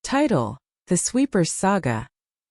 Title: The Sweeper's Saga.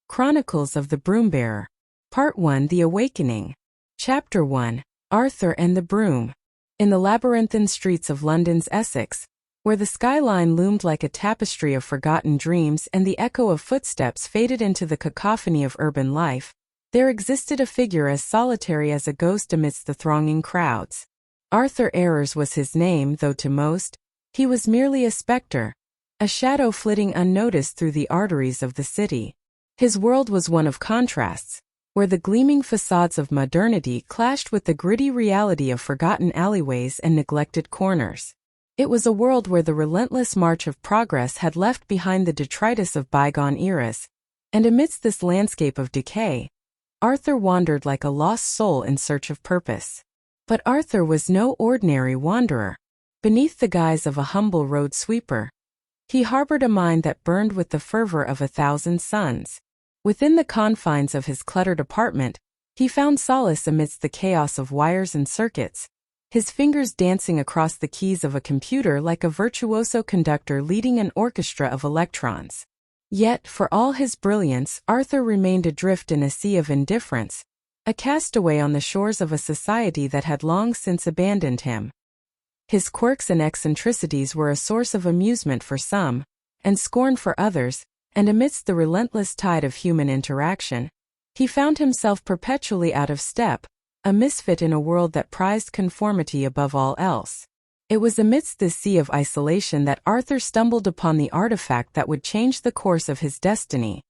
Chronicles of the Broombearer. Part 1: The Awakening. Chapter 1: Arthur and the Broom. In the labyrinthine streets of London's Essex, where the skyline loomed like a tapestry of forgotten dreams and the echo of footsteps faded into the cacophony of urban life, there existed a figure as solitary as a ghost amidst the thronging crowds. Arthur Ayres was his name, though to most, he was merely a spectre, a shadow flitting unnoticed through the arteries of the city. His world was one of contrasts, where the gleaming facades of modernity clashed with the gritty reality of forgotten alleyways and neglected corners. It was a world where the relentless march of progress had left behind the detritus of bygone eras, and amidst this landscape of decay, Arthur wandered like a lost soul in search of purpose. But Arthur was no ordinary wanderer. Beneath the guise of a humble road sweeper, he harbored a mind that burned with the fervor of 1,000 suns. Within the confines of his cluttered apartment, he found solace amidst the chaos of wires and circuits, his fingers dancing across the keys of a computer like a virtuoso conductor leading an orchestra of electrons. Yet, for all his brilliance, Arthur remained adrift in a sea of indifference, a castaway on the shores of a society that had long since abandoned him. His quirks and eccentricities were a source of amusement for some, and scorn for others, and amidst the relentless tide of human interaction, he found himself perpetually out of step, a misfit in a world that prized conformity above all else. It was amidst this sea of isolation that Arthur stumbled upon the artifact that would change the course of his destiny.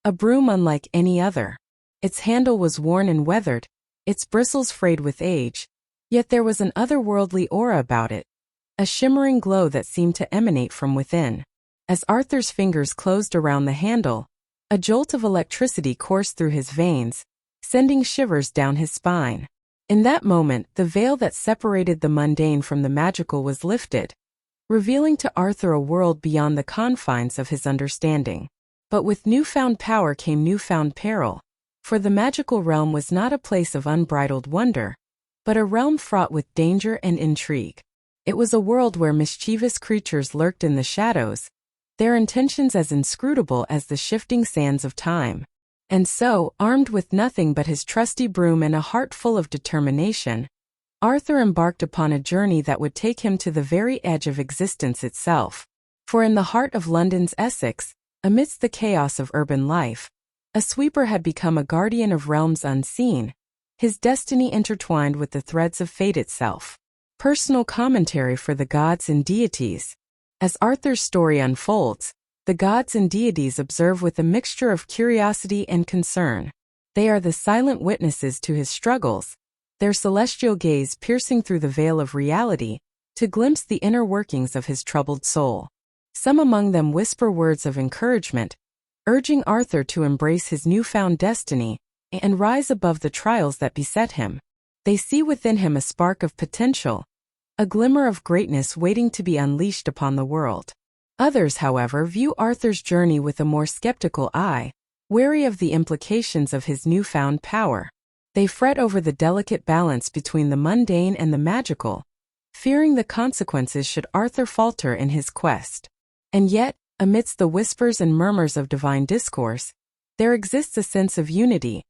A broom unlike any other. Its handle was worn and weathered, its bristles frayed with age, yet there was an otherworldly aura about it, a shimmering glow that seemed to emanate from within. As Arthur's fingers closed around the handle, a jolt of electricity coursed through his veins, sending shivers down his spine. In that moment, the veil that separated the mundane from the magical was lifted, revealing to Arthur a world beyond the confines of his understanding. But with newfound power came newfound peril, for the magical realm was not a place of unbridled wonder, but a realm fraught with danger and intrigue. It was a world where mischievous creatures lurked in the shadows, their intentions as inscrutable as the shifting sands of time. And so, armed with nothing but his trusty broom and a heart full of determination, Arthur embarked upon a journey that would take him to the very edge of existence itself. For in the heart of London's Essex, amidst the chaos of urban life, a sweeper had become a guardian of realms unseen, his destiny intertwined with the threads of fate itself. Personal commentary for the gods and deities. As Arthur's story unfolds, the gods and deities observe with a mixture of curiosity and concern. They are the silent witnesses to his struggles, their celestial gaze piercing through the veil of reality to glimpse the inner workings of his troubled soul. Some among them whisper words of encouragement, urging Arthur to embrace his newfound destiny and rise above the trials that beset him. They see within him a spark of potential, a glimmer of greatness waiting to be unleashed upon the world. Others, however, view Arthur's journey with a more skeptical eye, wary of the implications of his newfound power. They fret over the delicate balance between the mundane and the magical, fearing the consequences should Arthur falter in his quest. And yet, amidst the whispers and murmurs of divine discourse, there exists a sense of unity,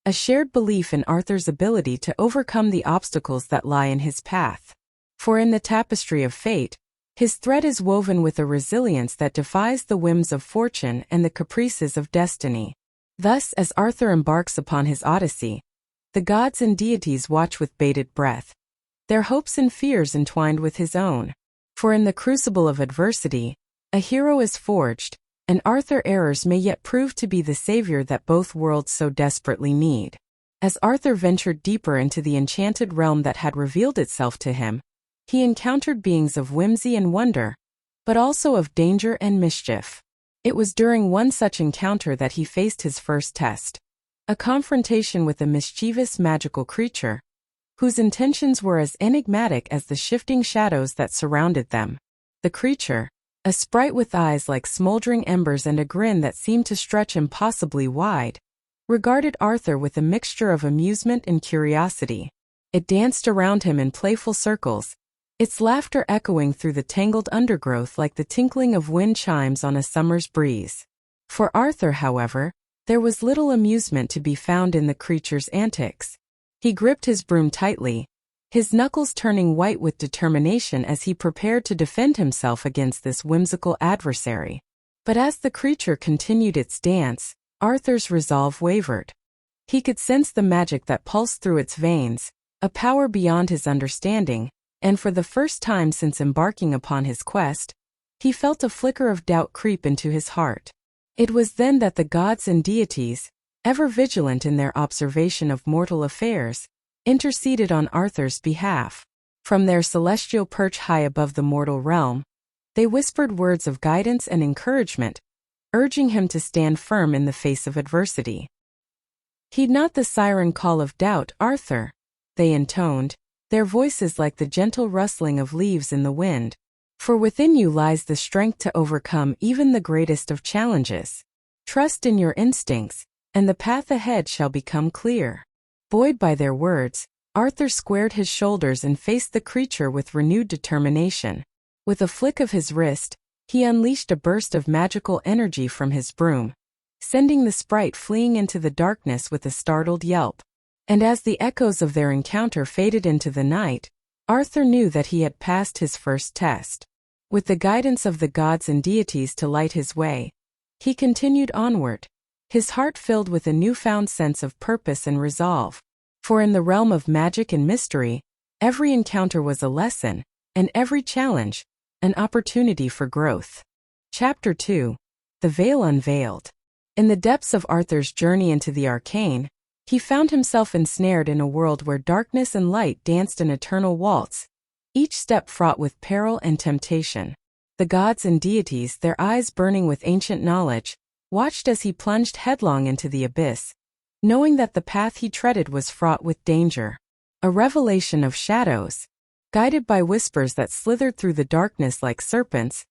a shared belief in Arthur's ability to overcome the obstacles that lie in his path. For in the tapestry of fate, his thread is woven with a resilience that defies the whims of fortune and the caprices of destiny. Thus, as Arthur embarks upon his odyssey, the gods and deities watch with bated breath, their hopes and fears entwined with his own. For in the crucible of adversity, a hero is forged, and Arthur Ayres may yet prove to be the savior that both worlds so desperately need. As Arthur ventured deeper into the enchanted realm that had revealed itself to him, he encountered beings of whimsy and wonder, but also of danger and mischief. It was during one such encounter that he faced his first test, a confrontation with a mischievous magical creature, whose intentions were as enigmatic as the shifting shadows that surrounded them. The creature, a sprite with eyes like smoldering embers and a grin that seemed to stretch impossibly wide, regarded Arthur with a mixture of amusement and curiosity. It danced around him in playful circles, its laughter echoing through the tangled undergrowth like the tinkling of wind chimes on a summer's breeze. For Arthur, however, there was little amusement to be found in the creature's antics. He gripped his broom tightly, his knuckles turning white with determination as he prepared to defend himself against this whimsical adversary. But as the creature continued its dance, Arthur's resolve wavered. He could sense the magic that pulsed through its veins, a power beyond his understanding, and for the first time since embarking upon his quest, he felt a flicker of doubt creep into his heart. It was then that the gods and deities, ever vigilant in their observation of mortal affairs, interceded on Arthur's behalf. From their celestial perch high above the mortal realm, they whispered words of guidance and encouragement, urging him to stand firm in the face of adversity. "Heed not the siren call of doubt, Arthur," they intoned, their voices like the gentle rustling of leaves in the wind. "For within you lies the strength to overcome even the greatest of challenges. Trust in your instincts, and the path ahead shall become clear." Buoyed by their words, Arthur squared his shoulders and faced the creature with renewed determination. With a flick of his wrist, he unleashed a burst of magical energy from his broom, sending the sprite fleeing into the darkness with a startled yelp. And as the echoes of their encounter faded into the night, Arthur knew that he had passed his first test. With the guidance of the gods and deities to light his way, he continued onward, his heart filled with a newfound sense of purpose and resolve. For in the realm of magic and mystery, every encounter was a lesson, and every challenge, an opportunity for growth. Chapter 2. The Veil Unveiled. In the depths of Arthur's journey into the arcane, he found himself ensnared in a world where darkness and light danced an eternal waltz, each step fraught with peril and temptation. The gods and deities, their eyes burning with ancient knowledge, watched as he plunged headlong into the abyss, knowing that the path he treaded was fraught with danger. A revelation of shadows. Guided by whispers that slithered through the darkness like serpents,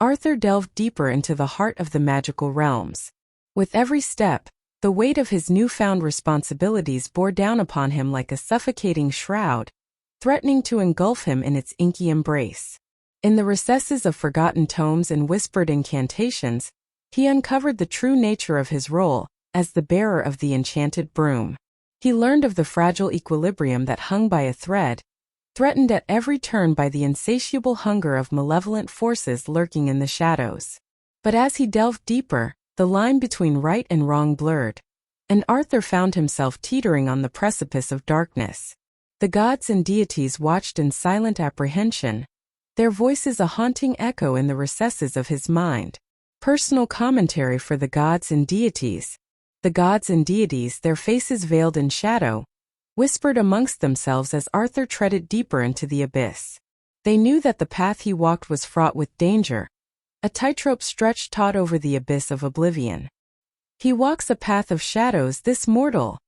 Arthur delved deeper into the heart of the magical realms. With every step, the weight of his newfound responsibilities bore down upon him like a suffocating shroud, threatening to engulf him in its inky embrace. In the recesses of forgotten tomes and whispered incantations, he uncovered the true nature of his role as the bearer of the enchanted broom. He learned of the fragile equilibrium that hung by a thread, threatened at every turn by the insatiable hunger of malevolent forces lurking in the shadows. But as he delved deeper, the line between right and wrong blurred, and Arthur found himself teetering on the precipice of darkness. The gods and deities watched in silent apprehension, their voices a haunting echo in the recesses of his mind. Personal commentary for the gods and deities. The gods and deities, their faces veiled in shadow, whispered amongst themselves as Arthur treaded deeper into the abyss. They knew that the path he walked was fraught with danger, a tightrope stretched taut over the abyss of oblivion. "He walks a path of shadows, this mortal,"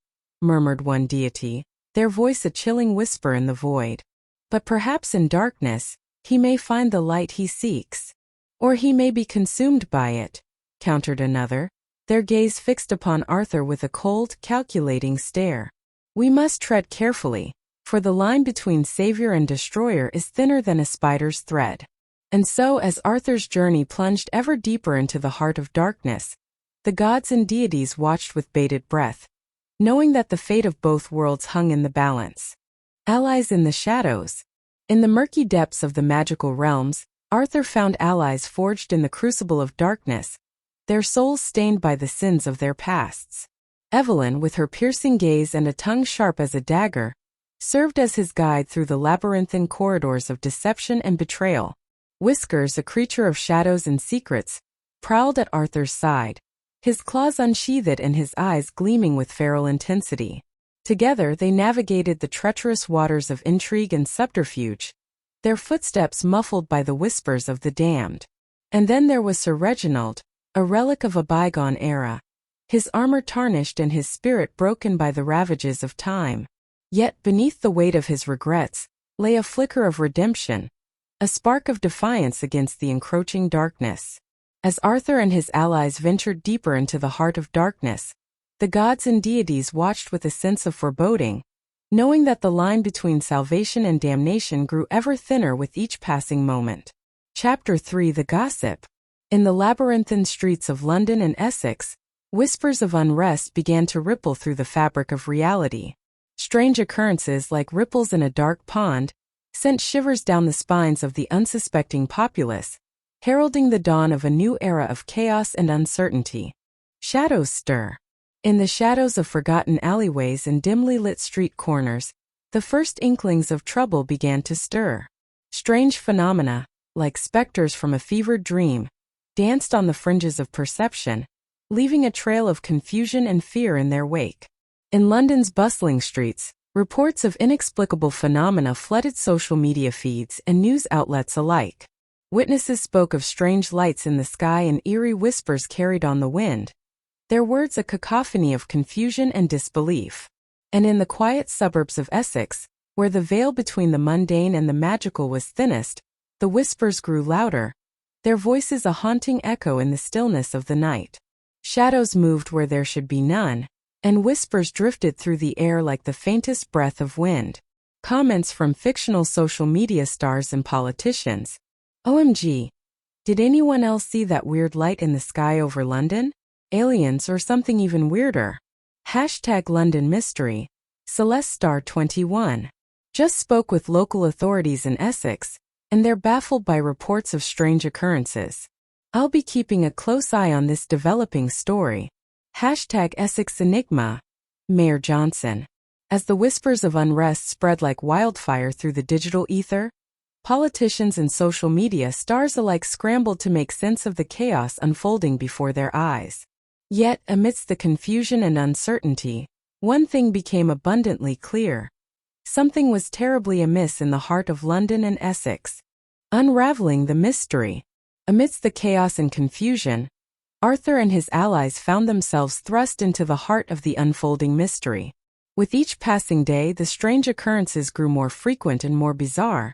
murmured one deity, their voice a chilling whisper in the void. "But perhaps in darkness, he may find the light he seeks. Or he may be consumed by it," countered another, their gaze fixed upon Arthur with a cold, calculating stare. "We must tread carefully, for the line between savior and destroyer is thinner than a spider's thread." And so, as Arthur's journey plunged ever deeper into the heart of darkness, the gods and deities watched with bated breath, knowing that the fate of both worlds hung in the balance. Allies in the shadows. In the murky depths of the magical realms, Arthur found allies forged in the crucible of darkness, their souls stained by the sins of their pasts. Evelyn, with her piercing gaze and a tongue sharp as a dagger, served as his guide through the labyrinthine corridors of deception and betrayal. Whiskers, a creature of shadows and secrets, prowled at Arthur's side, his claws unsheathed and his eyes gleaming with feral intensity. Together they navigated the treacherous waters of intrigue and subterfuge, their footsteps muffled by the whispers of the damned. And then there was Sir Reginald, a relic of a bygone era, his armor tarnished and his spirit broken by the ravages of time. Yet beneath the weight of his regrets lay a flicker of redemption, a spark of defiance against the encroaching darkness. As Arthur and his allies ventured deeper into the heart of darkness, the gods and deities watched with a sense of foreboding, knowing that the line between salvation and damnation grew ever thinner with each passing moment. Chapter 3: The Gossip. In the labyrinthine streets of London and Essex, whispers of unrest began to ripple through the fabric of reality. Strange occurrences like ripples in a dark pond sent shivers down the spines of the unsuspecting populace, heralding the dawn of a new era of chaos and uncertainty. Shadows stir. In the shadows of forgotten alleyways and dimly lit street corners, the first inklings of trouble began to stir. Strange phenomena, like specters from a fevered dream, danced on the fringes of perception, leaving a trail of confusion and fear in their wake. In London's bustling streets, reports of inexplicable phenomena flooded social media feeds and news outlets alike. Witnesses spoke of strange lights in the sky and eerie whispers carried on the wind, their words a cacophony of confusion and disbelief. And in the quiet suburbs of Essex, where the veil between the mundane and the magical was thinnest, the whispers grew louder, their voices a haunting echo in the stillness of the night. Shadows moved where there should be none, and whispers drifted through the air like the faintest breath of wind. Comments from fictional social media stars and politicians. OMG. Did anyone else see that weird light in the sky over London? Aliens or something even weirder? Hashtag London Mystery. Celeste*21. Just spoke with local authorities in Essex, and they're baffled by reports of strange occurrences. I'll be keeping a close eye on this developing story. Hashtag Essex Enigma. Mayor Johnson. As the whispers of unrest spread like wildfire through the digital ether, politicians and social media stars alike scrambled to make sense of the chaos unfolding before their eyes. Yet, amidst the confusion and uncertainty, one thing became abundantly clear. Something was terribly amiss in the heart of London and Essex. Unraveling the mystery. Amidst the chaos and confusion, Arthur and his allies found themselves thrust into the heart of the unfolding mystery. With each passing day, the strange occurrences grew more frequent and more bizarre,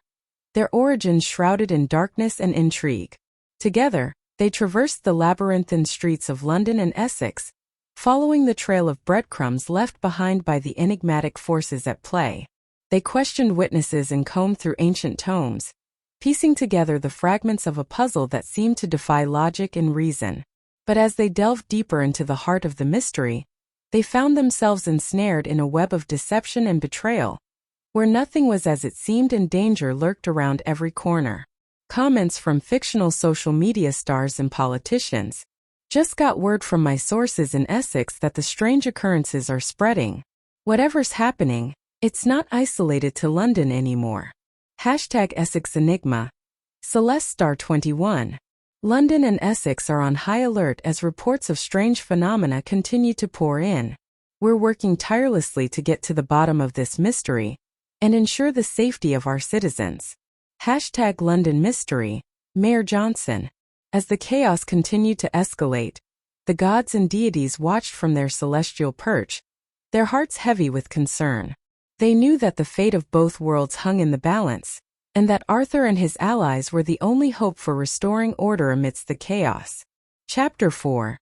their origins shrouded in darkness and intrigue. Together, they traversed the labyrinthine streets of London and Essex, following the trail of breadcrumbs left behind by the enigmatic forces at play. They questioned witnesses and combed through ancient tomes, piecing together the fragments of a puzzle that seemed to defy logic and reason. But as they delved deeper into the heart of the mystery, they found themselves ensnared in a web of deception and betrayal, where nothing was as it seemed and danger lurked around every corner. Comments from fictional social media stars and politicians. Just got word from my sources in Essex that the strange occurrences are spreading. Whatever's happening, it's not isolated to London anymore. Hashtag Essex Enigma. Celeste*21. London and Essex are on high alert as reports of strange phenomena continue to pour in. We're working tirelessly to get to the bottom of this mystery and ensure the safety of our citizens. Hashtag London Mystery. Mayor Johnson. As the chaos continued to escalate, the gods and deities watched from their celestial perch, their hearts heavy with concern. They knew that the fate of both worlds hung in the balance, and that Arthur and his allies were the only hope for restoring order amidst the chaos. Chapter 4.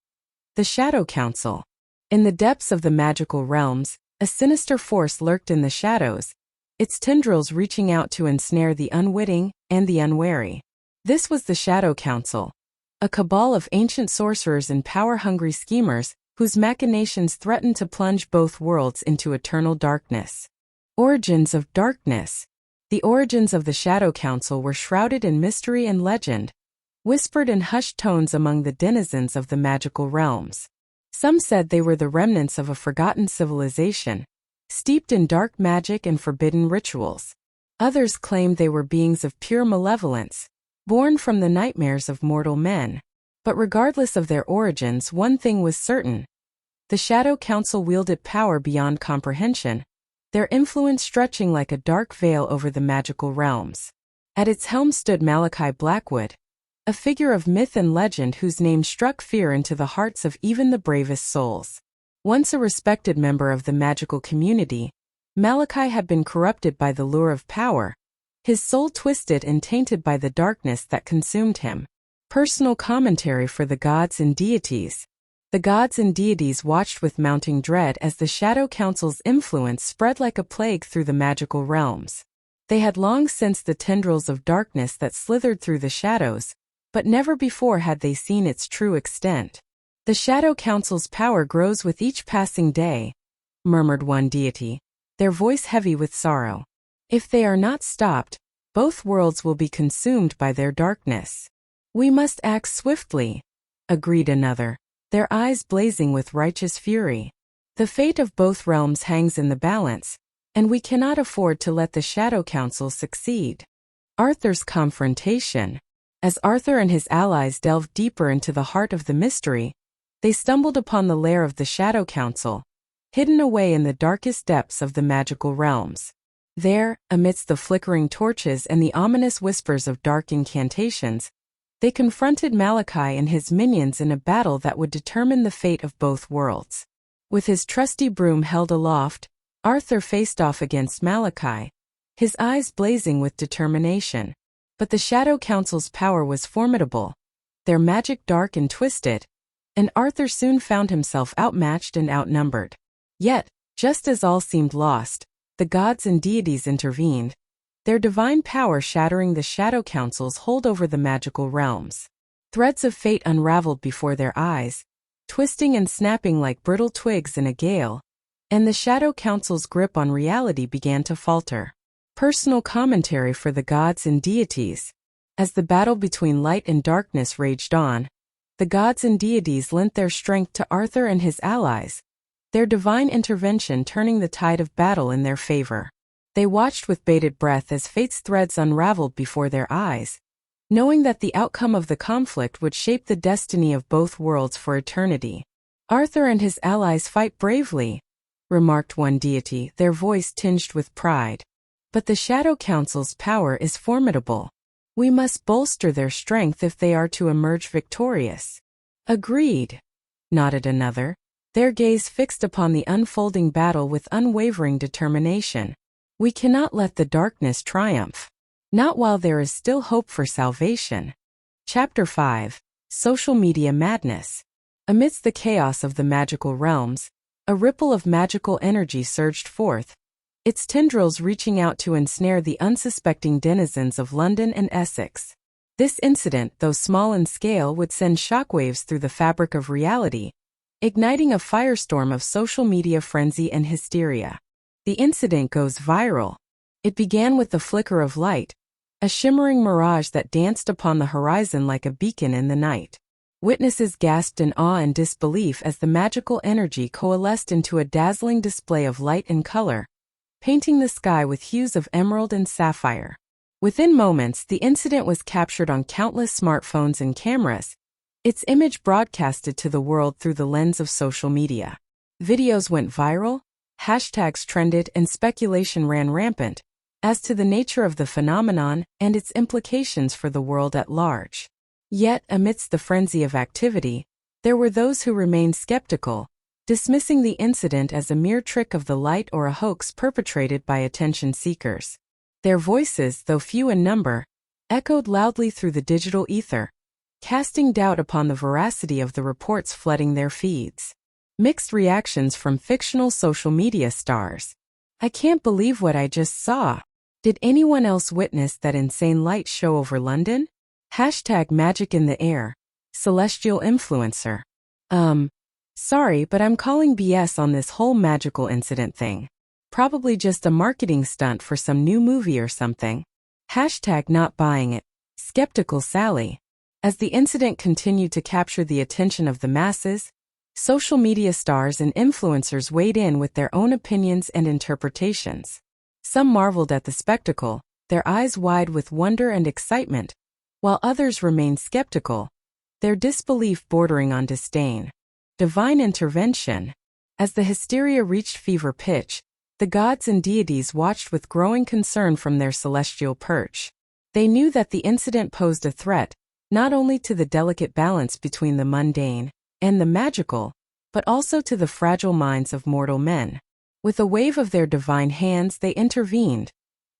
The Shadow Council. In the depths of the magical realms, a sinister force lurked in the shadows, its tendrils reaching out to ensnare the unwitting and the unwary. This was the Shadow Council, a cabal of ancient sorcerers and power-hungry schemers whose machinations threatened to plunge both worlds into eternal darkness. Origins of darkness. The origins of the Shadow Council were shrouded in mystery and legend, whispered in hushed tones among the denizens of the magical realms. Some said they were the remnants of a forgotten civilization, steeped in dark magic and forbidden rituals. Others claimed they were beings of pure malevolence, born from the nightmares of mortal men. But regardless of their origins, one thing was certain. The Shadow Council wielded power beyond comprehension, their influence stretching like a dark veil over the magical realms. At its helm stood Malachi Blackwood, a figure of myth and legend whose name struck fear into the hearts of even the bravest souls. Once a respected member of the magical community, Malachi had been corrupted by the lure of power, his soul twisted and tainted by the darkness that consumed him. Personal commentary for the gods and deities. The gods and deities watched with mounting dread as the Shadow Council's influence spread like a plague through the magical realms. They had long sensed the tendrils of darkness that slithered through the shadows, but never before had they seen its true extent. "The Shadow Council's power grows with each passing day," murmured one deity, their voice heavy with sorrow. "If they are not stopped, both worlds will be consumed by their darkness." "We must act swiftly," agreed another, their eyes blazing with righteous fury. "The fate of both realms hangs in the balance, and we cannot afford to let the Shadow Council succeed." Arthur's confrontation. As Arthur and his allies delved deeper into the heart of the mystery, they stumbled upon the lair of the Shadow Council, hidden away in the darkest depths of the magical realms. There, amidst the flickering torches and the ominous whispers of dark incantations, they confronted Malachi and his minions in a battle that would determine the fate of both worlds. With his trusty broom held aloft, Arthur faced off against Malachi, his eyes blazing with determination. But the Shadow Council's power was formidable, their magic dark and twisted, and Arthur soon found himself outmatched and outnumbered. Yet, just as all seemed lost, the gods and deities intervened, their divine power shattering the Shadow Council's hold over the magical realms. Threads of fate unraveled before their eyes, twisting and snapping like brittle twigs in a gale, and the Shadow Council's grip on reality began to falter. Personal commentary for the gods and deities. As the battle between light and darkness raged on, the gods and deities lent their strength to Arthur and his allies, their divine intervention turning the tide of battle in their favor. They watched with bated breath as fate's threads unraveled before their eyes, knowing that the outcome of the conflict would shape the destiny of both worlds for eternity. "Arthur and his allies fight bravely," remarked one deity, their voice tinged with pride. "But the Shadow Council's power is formidable. We must bolster their strength if they are to emerge victorious." "Agreed," nodded another, their gaze fixed upon the unfolding battle with unwavering determination. "We cannot let the darkness triumph. Not while there is still hope for salvation." Chapter 5. Social Media Madness. Amidst the chaos of the magical realms, a ripple of magical energy surged forth, its tendrils reaching out to ensnare the unsuspecting denizens of London and Essex. This incident, though small in scale, would send shockwaves through the fabric of reality, igniting a firestorm of social media frenzy and hysteria. The incident goes viral. It began with the flicker of light, a shimmering mirage that danced upon the horizon like a beacon in the night. Witnesses gasped in awe and disbelief as the magical energy coalesced into a dazzling display of light and color, painting the sky with hues of emerald and sapphire. Within moments, the incident was captured on countless smartphones and cameras, its image broadcasted to the world through the lens of social media. Videos went viral, hashtags trended, and speculation ran rampant as to the nature of the phenomenon and its implications for the world at large. Yet, amidst the frenzy of activity, there were those who remained skeptical, dismissing the incident as a mere trick of the light or a hoax perpetrated by attention seekers. Their voices, though few in number, echoed loudly through the digital ether, casting doubt upon the veracity of the reports flooding their feeds. Mixed reactions from fictional social media stars. "I can't believe what I just saw. Did anyone else witness that insane light show over London? Hashtag magic in the air. Celestial influencer. Sorry, but I'm calling BS on this whole magical incident thing. Probably just a marketing stunt for some new movie or something. Hashtag not buying it. Skeptical Sally." As the incident continued to capture the attention of the masses, social media stars and influencers weighed in with their own opinions and interpretations. Some marveled at the spectacle, their eyes wide with wonder and excitement, while others remained skeptical, their disbelief bordering on disdain. Divine intervention. As the hysteria reached fever pitch, the gods and deities watched with growing concern from their celestial perch. They knew that the incident posed a threat, not only to the delicate balance between the mundane and the magical, but also to the fragile minds of mortal men. With a wave of their divine hands, they intervened,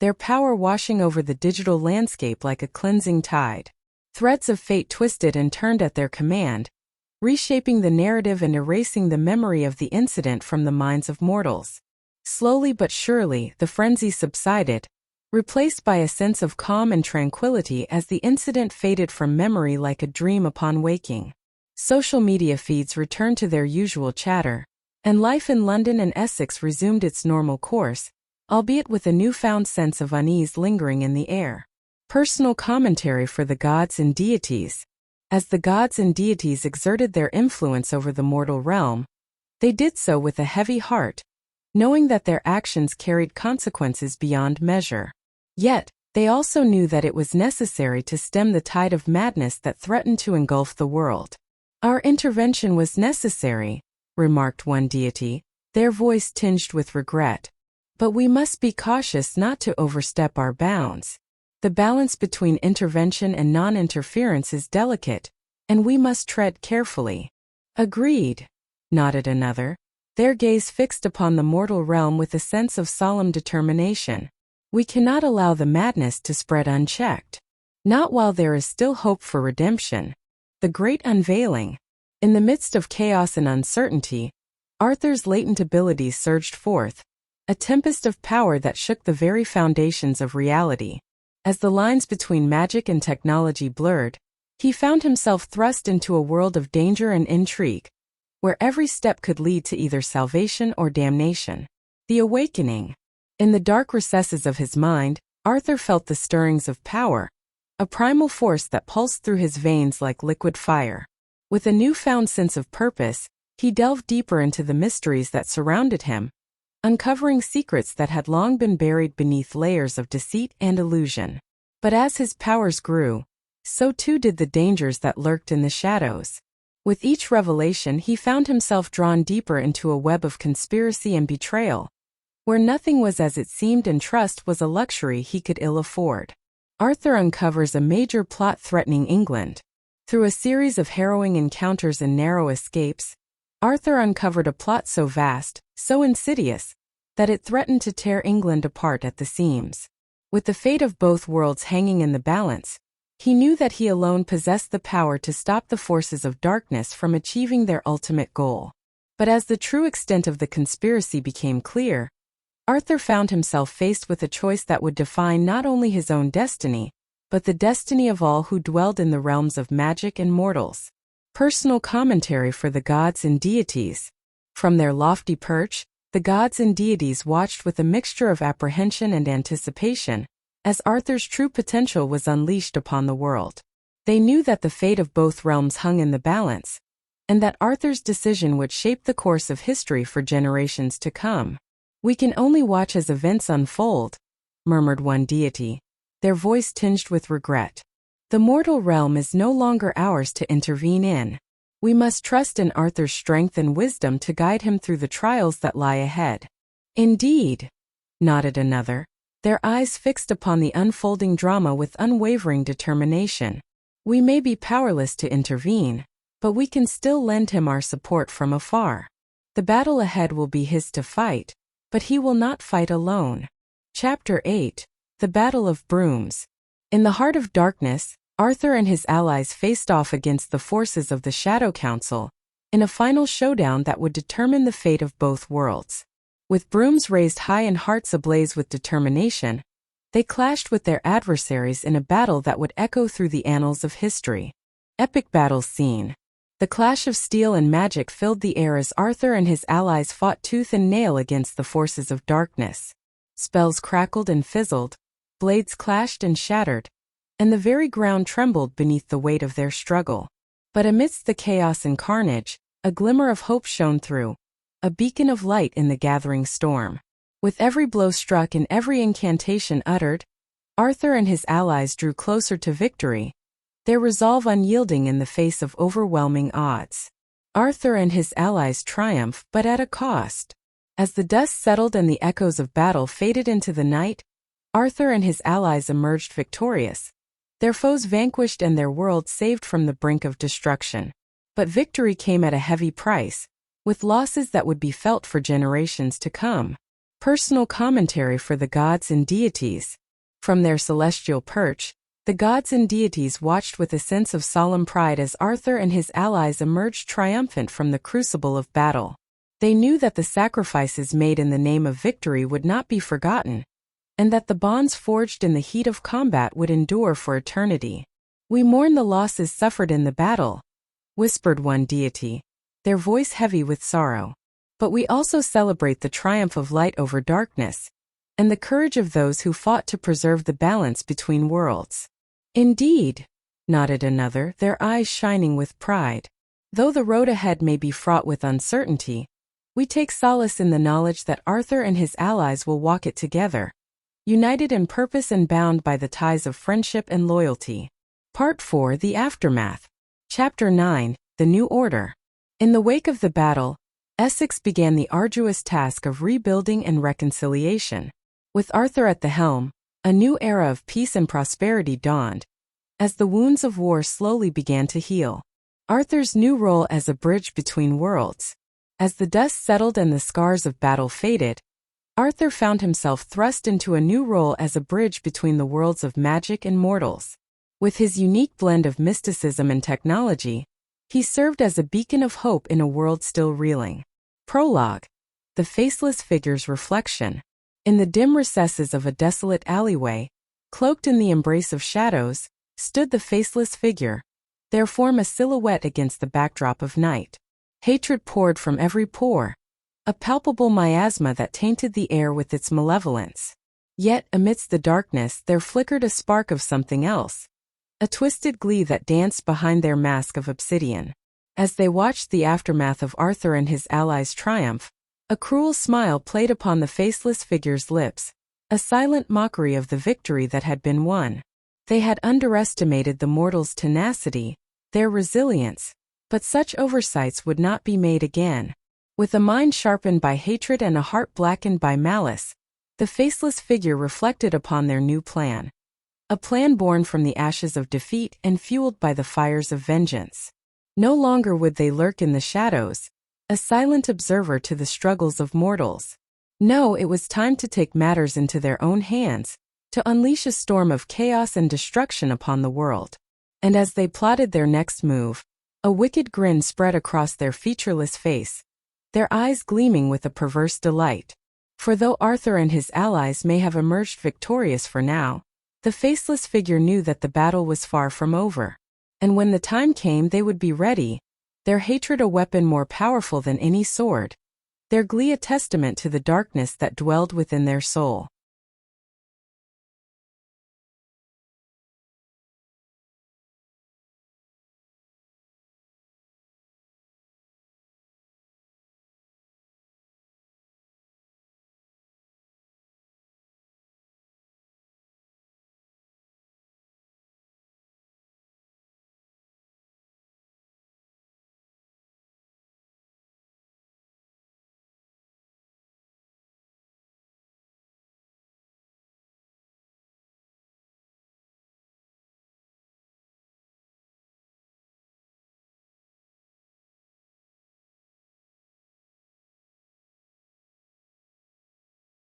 their power washing over the digital landscape like a cleansing tide. Threads of fate twisted and turned at their command, reshaping the narrative and erasing the memory of the incident from the minds of mortals. Slowly but surely, the frenzy subsided, replaced by a sense of calm and tranquility as the incident faded from memory like a dream upon waking. Social media feeds returned to their usual chatter, and life in London and Essex resumed its normal course, albeit with a newfound sense of unease lingering in the air. Personal commentary for the gods and deities. As the gods and deities exerted their influence over the mortal realm, they did so with a heavy heart, knowing that their actions carried consequences beyond measure. Yet, they also knew that it was necessary to stem the tide of madness that threatened to engulf the world. "Our intervention was necessary," remarked one deity, their voice tinged with regret. "But we must be cautious not to overstep our bounds. The balance between intervention and non-interference is delicate, and we must tread carefully." "Agreed," nodded another, their gaze fixed upon the mortal realm with a sense of solemn determination. "We cannot allow the madness to spread unchecked. Not while there is still hope for redemption." The Great Unveiling. In the midst of chaos and uncertainty, Arthur's latent abilities surged forth, a tempest of power that shook the very foundations of reality. As the lines between magic and technology blurred, he found himself thrust into a world of danger and intrigue, where every step could lead to either salvation or damnation. The Awakening. In the dark recesses of his mind, Arthur felt the stirrings of power, a primal force that pulsed through his veins like liquid fire. With a newfound sense of purpose, he delved deeper into the mysteries that surrounded him, uncovering secrets that had long been buried beneath layers of deceit and illusion. But as his powers grew, so too did the dangers that lurked in the shadows. With each revelation, he found himself drawn deeper into a web of conspiracy and betrayal, where nothing was as it seemed and trust was a luxury he could ill afford. Arthur uncovers a major plot threatening England. Through a series of harrowing encounters and narrow escapes, Arthur uncovered a plot so vast, so insidious, that it threatened to tear England apart at the seams. With the fate of both worlds hanging in the balance, he knew that he alone possessed the power to stop the forces of darkness from achieving their ultimate goal. But as the true extent of the conspiracy became clear, Arthur found himself faced with a choice that would define not only his own destiny, but the destiny of all who dwelled in the realms of magic and mortals. Personal commentary for the gods and deities. From their lofty perch, the gods and deities watched with a mixture of apprehension and anticipation, as Arthur's true potential was unleashed upon the world. They knew that the fate of both realms hung in the balance, and that Arthur's decision would shape the course of history for generations to come. "We can only watch as events unfold," murmured one deity, their voice tinged with regret. "The mortal realm is no longer ours to intervene in. We must trust in Arthur's strength and wisdom to guide him through the trials that lie ahead." "Indeed," nodded another, their eyes fixed upon the unfolding drama with unwavering determination. "We may be powerless to intervene, but we can still lend him our support from afar. The battle ahead will be his to fight, but he will not fight alone." Chapter 8. The Battle of Brooms. In the heart of darkness, Arthur and his allies faced off against the forces of the Shadow Council, in a final showdown that would determine the fate of both worlds. With brooms raised high and hearts ablaze with determination, they clashed with their adversaries in a battle that would echo through the annals of history. Epic battle scene. The clash of steel and magic filled the air as Arthur and his allies fought tooth and nail against the forces of darkness. Spells crackled and fizzled, blades clashed and shattered, and the very ground trembled beneath the weight of their struggle. But amidst the chaos and carnage, a glimmer of hope shone through, a beacon of light in the gathering storm. With every blow struck and every incantation uttered, Arthur and his allies drew closer to victory, their resolve unyielding in the face of overwhelming odds. Arthur and his allies triumphed, but at a cost. As the dust settled and the echoes of battle faded into the night, Arthur and his allies emerged victorious, their foes vanquished and their world saved from the brink of destruction. But victory came at a heavy price, with losses that would be felt for generations to come. Personal commentary for the gods and deities. From their celestial perch, The gods and deities watched with a sense of solemn pride as Arthur and his allies emerged triumphant from the crucible of battle. They knew that the sacrifices made in the name of victory would not be forgotten, and that the bonds forged in the heat of combat would endure for eternity. "We mourn the losses suffered in the battle," whispered one deity, their voice heavy with sorrow. "But we also celebrate the triumph of light over darkness, and the courage of those who fought to preserve the balance between worlds." "Indeed," nodded another, their eyes shining with pride. "Though the road ahead may be fraught with uncertainty, we take solace in the knowledge that Arthur and his allies will walk it together, united in purpose and bound by the ties of friendship and loyalty." Part 4: The Aftermath. Chapter 9: The New Order. In the wake of the battle, Essex began the arduous task of rebuilding and reconciliation. With Arthur at the helm, a new era of peace and prosperity dawned, as the wounds of war slowly began to heal. Arthur's new role as a bridge between worlds. As the dust settled and the scars of battle faded, Arthur found himself thrust into a new role as a bridge between the worlds of magic and mortals. With his unique blend of mysticism and technology, he served as a beacon of hope in a world still reeling. Prologue: The Faceless Figure's Reflection. In the dim recesses of a desolate alleyway, cloaked in the embrace of shadows, stood the faceless figure, their form a silhouette against the backdrop of night. Hatred poured from every pore, a palpable miasma that tainted the air with its malevolence. Yet, amidst the darkness, there flickered a spark of something else, a twisted glee that danced behind their mask of obsidian. As they watched the aftermath of Arthur and his allies' triumph, a cruel smile played upon the faceless figure's lips, a silent mockery of the victory that had been won. They had underestimated the mortals' tenacity, their resilience, but such oversights would not be made again. With a mind sharpened by hatred and a heart blackened by malice, the faceless figure reflected upon their new plan. A plan born from the ashes of defeat and fueled by the fires of vengeance. No longer would they lurk in the shadows, a silent observer to the struggles of mortals. No, it was time to take matters into their own hands, to unleash a storm of chaos and destruction upon the world. And as they plotted their next move, a wicked grin spread across their featureless face, their eyes gleaming with a perverse delight. For though Arthur and his allies may have emerged victorious for now, the faceless figure knew that the battle was far from over. And when the time came, they would be ready, their hatred a weapon more powerful than any sword, their glee a testament to the darkness that dwelled within their soul.